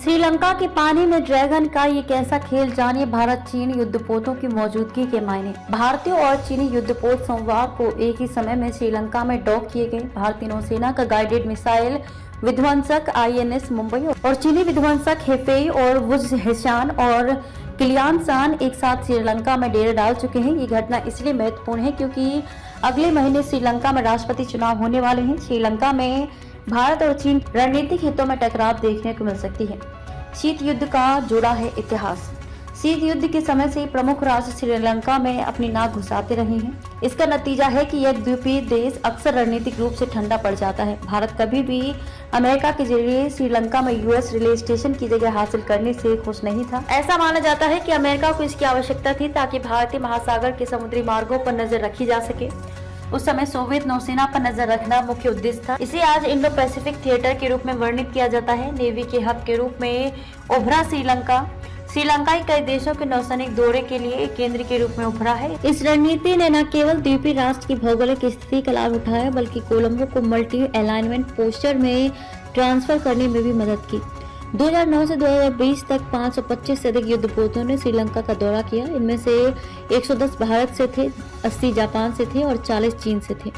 श्रीलंका के पानी में ड्रैगन का ये कैसा खेल, जानिए भारत चीन युद्धपोतों की मौजूदगी के मायने। भारतीय और चीनी युद्धपोत सोमवार को एक ही समय में श्रीलंका में डॉक किए गए। भारतीय नौसेना का गाइडेड मिसाइल विध्वंसक INS मुंबई और चीनी विध्वंसक हेफेई और वुजहेशान और किलियानसान एक साथ श्रीलंका में डेरे डाल चुके हैं। ये घटना इसलिए महत्वपूर्ण है क्योंकि अगले महीने श्रीलंका में राष्ट्रपति चुनाव होने वाले हैं। श्रीलंका में भारत और चीन रणनीतिक हितों में टकराव देखने को मिल सकती है। शीत युद्ध का जुड़ा है इतिहास। शीत युद्ध के समय से प्रमुख राष्ट्र श्रीलंका में अपनी नाक घुसाते रहे हैं। इसका नतीजा है कि यह द्वीपीय देश अक्सर रणनीतिक रूप से ठंडा पड़ जाता है। भारत कभी भी अमेरिका के जरिए श्रीलंका में US रिले स्टेशन की जगह हासिल करने से खुश नहीं था। ऐसा माना जाता है कि अमेरिका को इसकी आवश्यकता थी ताकि भारतीय महासागर के समुद्री मार्गों पर नजर रखी जा सके। उस समय सोवियत नौसेना पर नजर रखना मुख्य उद्देश्य था। इसे आज इंडो पैसिफिक थिएटर के रूप में वर्णित किया जाता है। नेवी के हब के रूप में उभरा श्रीलंकाई कई देशों के नौसैनिक दौरे के लिए एक केंद्र के रूप में उभरा है। इस रणनीति ने न केवल द्वीपीय राष्ट्र की भौगोलिक स्थिति का लाभ उठाया बल्कि कोलंबो को मल्टी अलाइनमेंट पोस्टर में ट्रांसफर करने में भी मदद की। 2009 से 2020 तक 525 से अधिक युद्धपोतों ने श्रीलंका का दौरा किया। इनमें से 110 भारत से थे, 80 जापान से थे और 40 चीन से थे।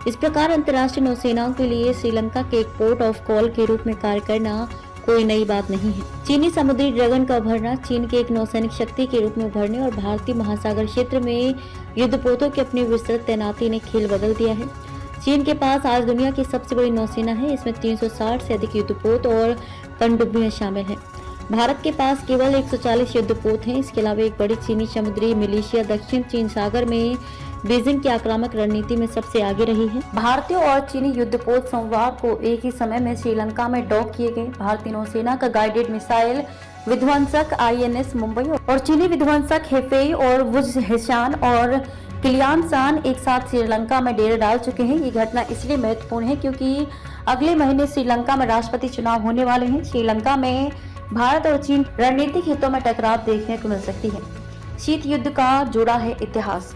इस प्रकार अंतर्राष्ट्रीय नौसेनाओं के लिए श्रीलंका के एक पोर्ट ऑफ कॉल के रूप में कार्य करना कोई नई बात नहीं है। चीनी समुद्री ड्रैगन का उभरना, चीन के एक नौसैनिक शक्ति के रूप में उभरने और भारतीय महासागर क्षेत्र में युद्धपोतों की अपनी विस्तृत तैनाती ने खेल बदल दिया है। चीन के पास आज दुनिया की सबसे बड़ी नौसेना है। इसमें 360 से अधिक युद्धपोत और पनडुब्बियां शामिल हैं। भारत के पास केवल 140 युद्धपोत हैं। इसके अलावा एक बड़ी चीनी समुद्री मिलिशिया दक्षिण चीन सागर में बीजिंग की आक्रामक रणनीति में सबसे आगे रही है। भारतीय और चीनी युद्धपोत सोमवार को एक ही समय में श्रीलंका में डॉक किए गए। भारतीय नौसेना का गाइडेड मिसाइल विध्वंसक INS मुंबई और चीनी विध्वंसक हेफेई और वुजहेशान और किलियानसान एक साथ श्रीलंका में डेरे डाल चुके हैं। ये घटना इसलिए महत्वपूर्ण है क्योंकि अगले महीने श्रीलंका में राष्ट्रपति चुनाव होने वाले हैं। श्रीलंका में भारत और चीन रणनीतिक हितों में टकराव देखने को मिल सकती है। शीत युद्ध का जुड़ा है इतिहास।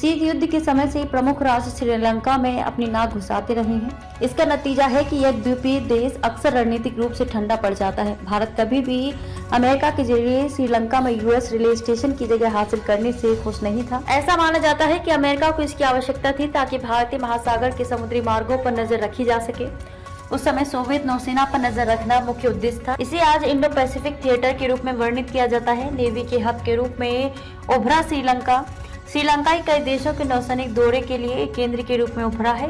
शीत युद्ध के समय से प्रमुख राष्ट्र श्रीलंका में अपनी नाक घुसाते रहे हैं। इसका नतीजा है कि यह द्वीपीय देश अक्सर रणनीतिक रूप से ठंडा पड़ जाता है। भारत कभी भी अमेरिका के जरिए श्रीलंका में US रिले स्टेशन की जगह हासिल करने से खुश नहीं था। ऐसा माना जाता है कि अमेरिका को इसकी आवश्यकता थी ताकि भारतीय महासागर के समुद्री मार्गों पर नजर रखी जा सके। उस समय सोवियत नौसेना पर नजर रखना मुख्य उद्देश्य था। इसे आज इंडो पैसिफिक थिएटर के रूप में वर्णित किया जाता है। नेवी के हब के रूप में उभरा श्रीलंकाई कई देशों के नौसैनिक दौरे के लिए एक केंद्र के रूप में उभरा है।